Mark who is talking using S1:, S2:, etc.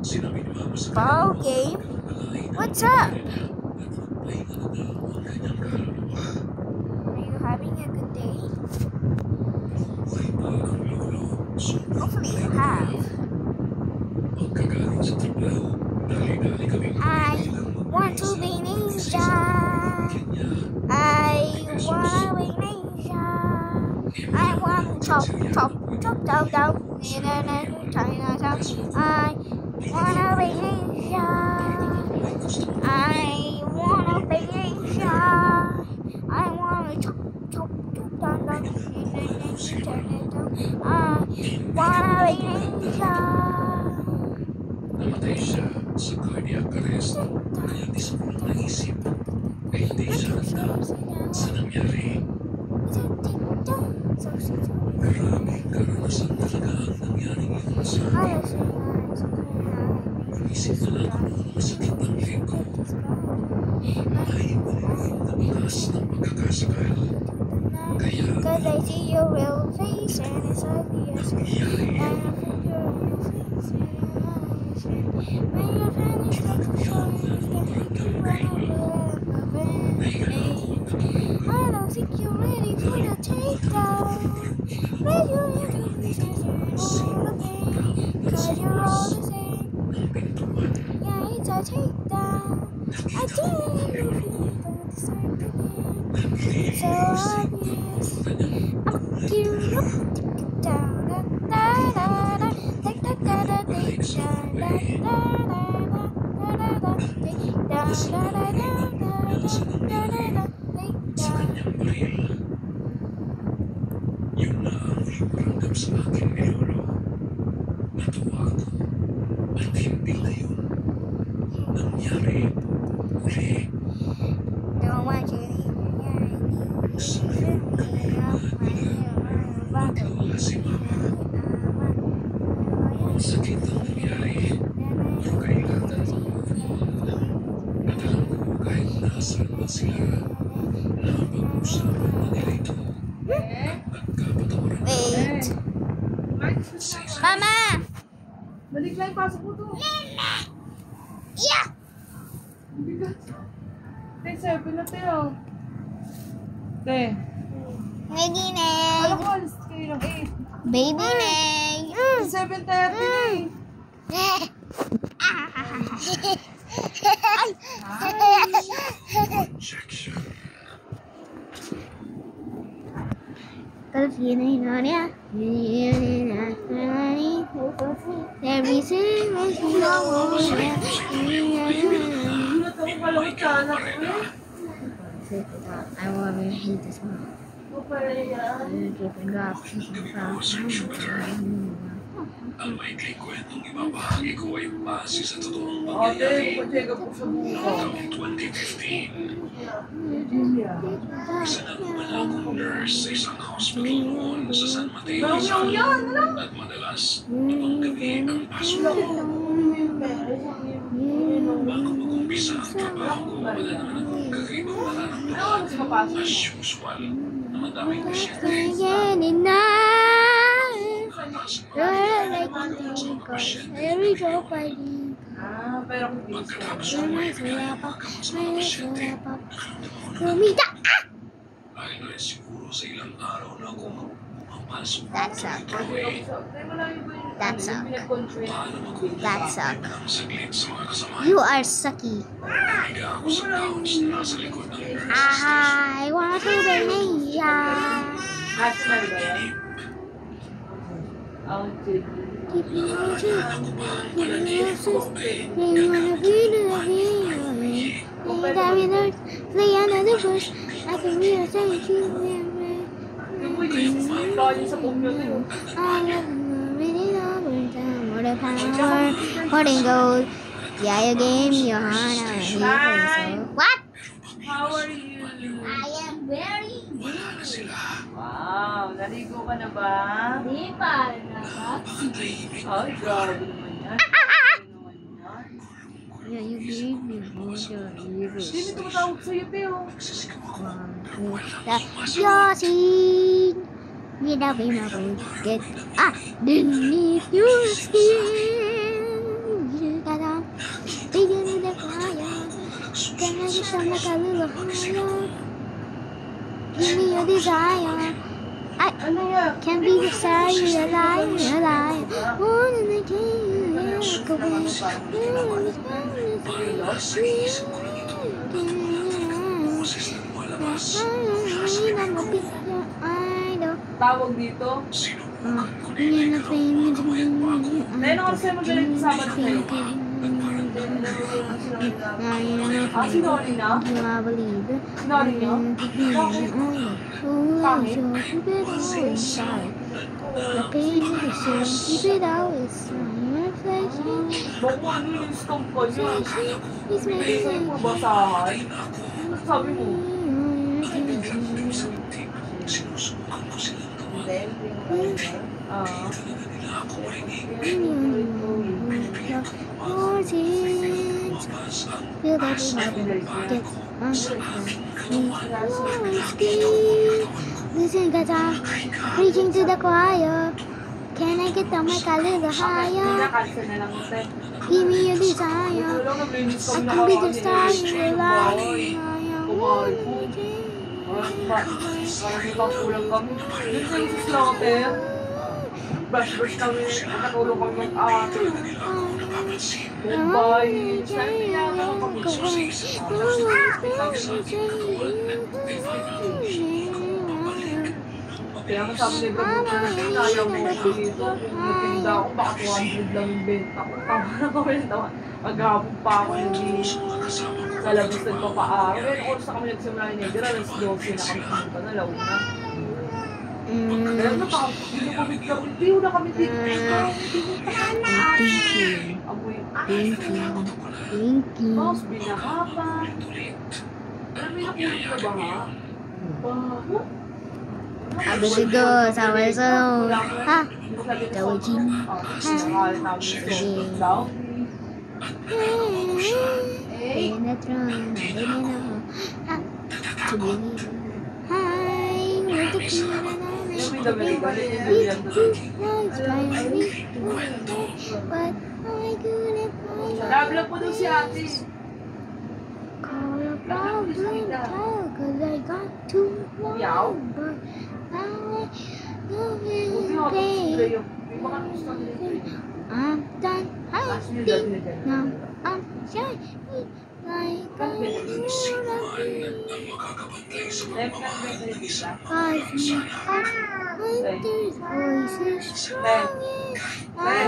S1: Ball game? What's up? Are you having a good day? Hopefully you have. I want to be ninja. I wanna be ninja. I want to chop down in a Chinatown. I wanna be ninja. I wanna be ninja. I wanna chop down in a Chinatown. I wanna be ninja.
S2: Namatay siya sa cardiac arrest. Kaya di sa kong naisip ay hindi siya handa sa nangyari. Maraming karanasan talaga ang nangyari ngayon sa akin. Isip na lang ako ng masakit ng leg ko. Ay maliliit na bakas ng pagkakasakal. Kaya
S1: Cause I see your real face and it's ugly as
S2: nangyari.
S1: and I think your real face and it's ugly. When you vanish like a show, you can run away. I don't think you're ready for the takedown. When you hear the pieces and all again, cause you're all the same. Yeah, it's a takedown. I didn't even feel the same again. So obvious. I'm gearing up to get down. Da da da da da da da da
S2: Sa kanyang baril. Yun na ang iparamdam sa akin ni Lolo. Natuwa ako. At hindi na yun nangyari uli.
S1: Don't want you to leave.
S2: Sa ngayon kami magkawala si Mama. Ang sakit ang nangyari. Pero kailangan at alam ko kahit nasaan na sila, napag-usapan na nila ito. Nagkapatawaran
S1: Wait.
S2: sa isa.
S1: Mama!
S3: Balik lang, pasok mo to.
S1: Yeah!
S3: Bigat. Te, 7 na tayo. Te.
S1: Baby
S3: Alam
S1: Neg!
S3: ko, alis kayo ng 8.
S1: Baby Neg!
S3: 7:30 na eh.
S2: Injection.
S1: Cause you know ya. Every single I want to hate this one.
S2: Ang maikling kwentong ibabahagi ko ay base sa totoong
S3: Ate,
S2: pangyayari
S3: pa-check up po sa buko.
S2: taong 2015. Isa na umalakong nurse sa isang hospital noon sa San Mateo, Rizal. At madalas, ibang gabi ang pasok ko. Bago mag-umpisa ang trabaho ko, wala naman akong kakaibang nararamdaman. As usual, na madaming pasyente.
S1: Every drop I leave,
S3: Pero kung
S2: Pagkatapos ko ay pinalapakama sa mga pasyente,
S1: Kumita!
S2: dahil na rin siguro sa ilang araw na ako mapasok
S1: That's up. That's up. That's up.
S2: ng saglit sa mga kasama.
S1: You are sucky.
S2: Higa ako sa couch na nasa likod ng
S1: I want to be ninja.
S3: national ba yan? Ang
S1: Keep me
S2: Naalala ko ba ang panaginip ko ay
S1: They wanna be the
S2: pamamayi.
S1: play another verse. I can real thank you.
S3: Kaya sa computer.
S1: I love really overtime. What a power. Holding gold. Yeah, you gave me your heart. What?
S3: How are you?
S1: I am very
S2: Wala na sila.
S3: Wow, naligo ka na ba?
S1: Di pa na.
S2: Tahimik
S3: Ay, grabe naman yan.
S1: Yeah, you gave me
S3: Hindi tumatawag sa'yo, Teo.
S2: nagsisigaw ako.
S1: Yosin, you know me, my get. Beneath your skin. a desire. I
S3: Ano yan?
S1: can't be beside you, a lie, a lie. One in the game, walk away.
S3: Tawag dito?
S1: Ngayon
S3: Ano kasi magaling sa Sabado kayo? Sinori na? Sinori niyo?
S1: The pain is so keep it out, it's reflection.
S3: Bako ano yung stomp ko niyo?
S1: It's
S3: Hindi
S1: making
S3: mo basahan? Sabi mo? Ah.
S1: Feel that get listen, cause I'm preaching to the choir. Can I get the mic a little higher?
S3: Cancel na lang ito.
S1: Give me your desire.
S3: Wala na, naminis
S1: I
S3: kami
S1: can be the
S3: nakakaan
S1: star
S3: eh.
S1: in your life. I
S3: Kumahal
S1: am
S3: po.
S1: one
S3: Parang may kakulang kami. Yun sa yung slaughter. Brush kami. Nakatulong kami mag-ate. Goodbye. Saan pinyaga ko kami? Kaya kasama ni Brad ko na ayaw mo ko dito. Natinda ako, baka 200 lang yung benta ko. Tama na kami ng tawa. Maghapon pa ako sa labas nagpapaaral. Ngayon oras na kami nagsimula ni Negra, alas 12 na kami pumunta na, launa. Kaya na pa, hindi kami kami, hindi na kami dito.
S1: Thank you.
S3: Amoy,
S1: Thank you. Thank you.
S3: Boss, binahapa. Alam mo yung nakulit na baha? Baho.
S1: Habis itu sampai sana. Ha? Jauh jin. Sinetron. Ha? Cubini. Hai. Untuk kita. But I couldn't find
S3: Nag-vlog po daw si ate.
S1: call a problem child, 'cause I got too long. But now I
S3: Buti
S1: feel
S3: ako tapos sila
S1: pain.
S3: yung may mga gusto nila ito.
S1: I'm done
S3: Tapos nila dati
S1: hiding.
S3: na
S1: Now
S3: dyan.
S1: I'm shining like I wanna be.
S3: Left na ba ito sila?
S1: Cause me up, hunter's voice is strong. I